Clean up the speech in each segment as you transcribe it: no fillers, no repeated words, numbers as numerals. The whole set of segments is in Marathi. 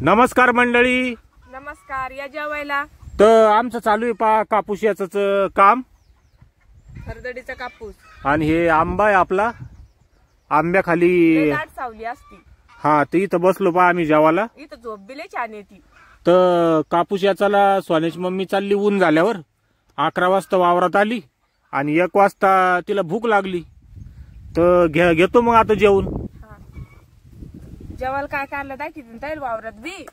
नमस्कार मंडळी. नमस्कार. या जेवायला तर आमचं चालू आहे कापूस याच काम. हरदडीचा कापूस आणि हे आंबा आहे आपला. आंब्याखाली दाट सावली असती. हा ते इथं बसलो आम्ही जेवायला. इथं झोप बिले छान येते. तर कापूस याचाला सोन्याची मम्मी चालली ऊन झाल्यावर. 11 वाजता वावरात आली आणि 1 वाजता तिला भूक लागली. तर घेतो मग आता जेवून. जेवायला काय काय आणलं दाखवून जाईल वावरात बी.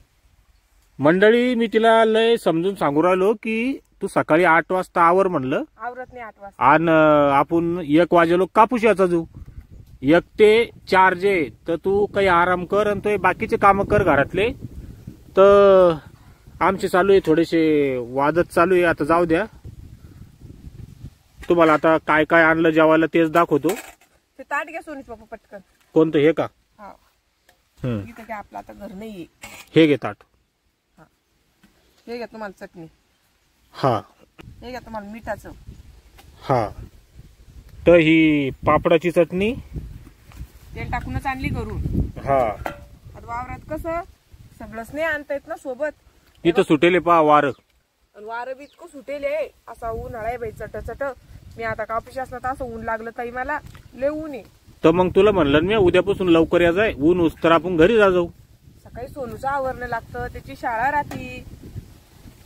मंडळी मी तिला लय समजून सांगू राहिलो की तू सकाळी 8 वाजता आवर म्हणलं. आवरत नाही 8 वाजता. आणि आपण 1 वाजेलो कापूस याचा जाऊ. 1 ते 4 जे तर तू काही आराम कर आणि तो बाकीचे काम कर घरातले. तर आमचे चालू आहे थोडेसे वादच चालू आहे. आता जाऊ द्या. तुम्हाला आता काय काय आणलं जेवायला तेच दाखवतो. ते ताट घ्या सोनीच पप्पा पटकन. कोणतं हे का? इथं काय आपलं आता घर नाहीये. हे घे ताट. हे घ्या तुम्हाला चटणी. हा हे घ्या तुम्हाला मिठाचं. हा तर ही पापडाची चटणी तेल टाकूनच आणली करून. हा आता वावरात कसं सगळंच नाही आणता येत ना सोबत. इथं सुटेले वारं. वारं बी इतकं सुटेले. असा ऊन आहे बाई चट चट. मी आता कापूस असला असं ऊन लागलं ताई मला लय ऊन आहे. तर मग तुला म्हणलं मी उद्यापासून लवकर या जाय. ऊन उस तर आपण घरी जाऊ. सकाळी सोनूचं आवरणं लागतं. त्याची शाळा राहती.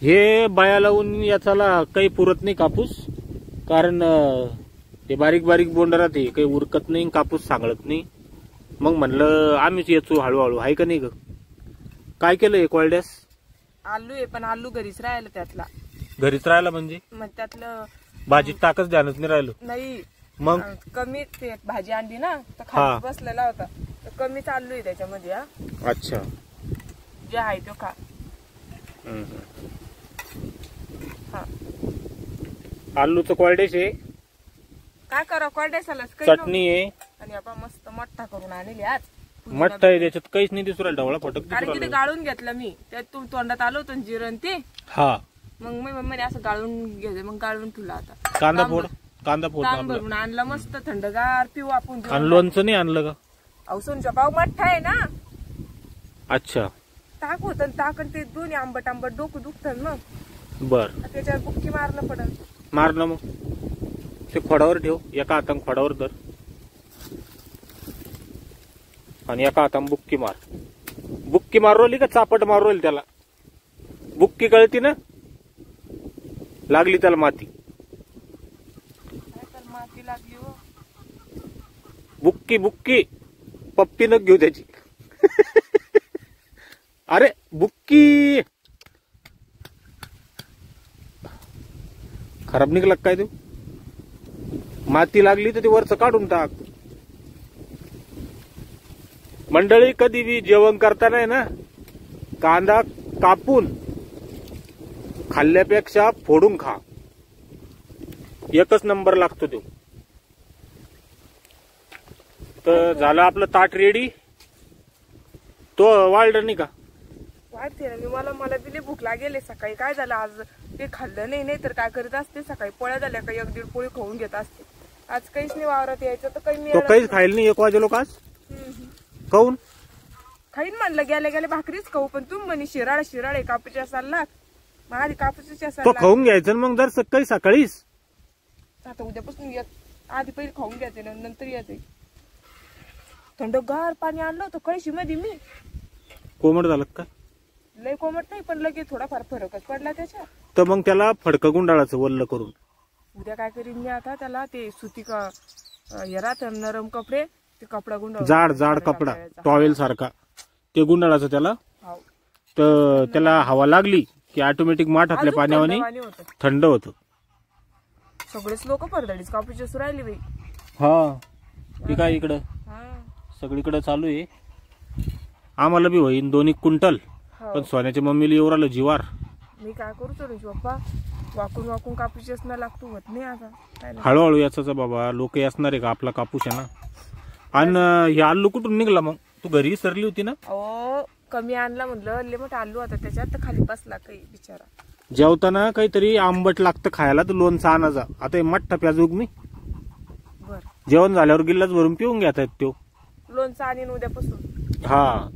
हे बाया लावून याचाला काही पुरत नाही कापूस. कारण ते बारीक बारीक बोंड राहते. काही उरकत नाही. कापूस सांगळत नाही. मग म्हणलं आम्हीच येतो हळूहळू. आहे का नाही ग? काय केलं हे कोरड्यास? आलू आहे पण आलू घरीच राहिलं. त्यातला घरीच राहिला म्हणजे मग त्यातलं भाजीत टाकच ध्यानच नाही राहिलो. नाही मग कमी ते भाजी आणली ना तर खाली बसलेला होता. तर कमीच आलू आहे त्याच्यामध्ये. अच्छा जे आहे तो खा. आलूचं कोरडेश आहे. काय करा कोरड्यासाला चटणी आहे. आणि आपण मस्त मठ्ठा करून आणली आज. मठ्ठा आहे त्याच्यात काहीच नाही दिसू राहिलं. ढवळा फटक कारण की ते गाळून घेतलं मी. त्यात तू तोंडात आलो होतं जिरण ते. हा मग मी मम्मीने असं गाळून घेतलं. मग गाळून ठेवला आता. कांदा फोड. कांदा फोड भरून आणला मस्त थंडगार पिऊ आपण. आणि लोणचं नाही आणलं का? अवसूनच्या पाव मठ्ठा आहे ना. अच्छा ताक होत ताक आणि ते दोन्ही आंबट आंबट डोकं दुखत मग. बर त्याच्यावर बुक्की मारलं पडल. मारलं मग ते खोडावर ठेव. एका हातान खोडावर धर आणि एका हातान बुक्की मार. बुक्की मारवली का चापट मारवली त्याला? बुक्की कळती ना. लागली त्याला माती. माती लागली हो. बुक्की बुक्की पप्पी न घेऊ त्याची. अरे बुक्की खराब निघला काय तू? माती लागली तर ते वरच काढून टाक. मंडळी कधी बी जेवण करताना ना कांदा कापून खाल्ल्यापेक्षा फोडून खा. एकच नंबर लागतो तो. तर झालं आपलं ताट रेडी. तो वाढलं नाही का? वाटते ना. मला बी भूक लागेल. सकाळी काय झालं आज ते खाल्लं नाही. तर काय करीत असते सकाळी पोळ्या झाल्या का 1-1.5 पोळी खाऊन घेत असते. आज काहीच नाही वावरात यायचं तर काही तो काहीच खायला नाही 1 वाजे लोक आज. काऊन खाईन म्हणलं गेल्या भाकरीच खाऊ. पण तुम्ही म्हणे शिराळ कापूच्या सालला. माझी कापूच्या तो सालला खाऊन घ्यायचं मग जर सकाळीच. आता उद्यापासून आधी पहिले खाऊन घ्यायचे नंतर यायचे. थंडगार पाणी आणलं होतं कळशी मध्ये मी. कोमट झालं का? लय कोमट नाही पण लगेच थोडाफार फरकच पडला त्याच्या. तर मग त्याला फडकं गुंडाळाचं वल्ल करून. उद्या काय करीन मी आता त्याला ते सुती का नरम कपडे ते कपडा गुंडाळ. जाड कपडा टॉवेल सारखा ते गुंडाळाचं त्याला. तर त्याला हवा लागली की ऑटोमॅटिक माठातल्या पाण्यावानी थंड होतं. सगळेच लोक परदडीच कापूस राहिले बाई. हा ती काय इकडं सगळीकडे चालू आहे. आम्हाला बी होईन 2 क्विंटल. पण सोन्याच्या मम्मीला येऊ राहिलं जीवार. मी काय करू चढू पप्पा. वाकून कापूस असणं लागतो होत नाही आता. हळूहळू याचा बाबा लोक असणार आहे का? आपला कापूस आहे ना. आणि हे आलू कुठून निघला मग? तू घरी सरली होती ना? कमी आणला म्हणलं. लय मोठा आलू आता त्याच्यात तर खाली बसला काही बिचारा. जेवताना काहीतरी आंबट लागतं खायला तर लोणचं आणायचा. आता हे मठ्ठा प्याजूक मी. जेवण झाल्यावर गिल्लाच भरून पिऊन घेतात तो. लोणचं आणीन उद्यापासून. हा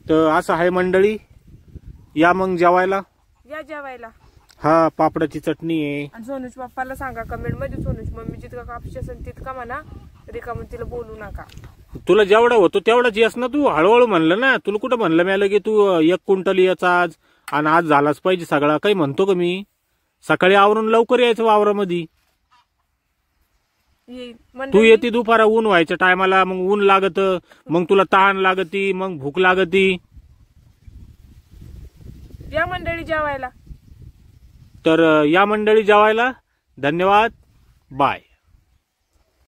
तर असं आहे मंडळी, या मग जेवायला. या जेवायला. हा पापडाची चटणी आहे. आणि सोनूज पप्पाला सांगा कमेंट मध्ये, सोनूज मम्मी जितका कापूस असेल तितका म्हणा, रिकामं तिला बोलू नका. तुला जेवढा होतो तेवढाच येस ना, तू हळूहळू म्हणलं ना. तुला कुठं म्हणलं मी की तू 1 क्विंटल याचा आज, आणि आज झालाच पाहिजे सगळा. काही म्हणतो का मी? सकाळी आवरून लवकर यायचं वावरामध्ये. तू येते दुपारा ऊन व्हायच्या टायमाला, मग ऊन लागत, मग तुला तहान लागती, मग भूक लागती. या मंडळी जेवायला. तर या मंडळी जेवायला. धन्यवाद. बाय.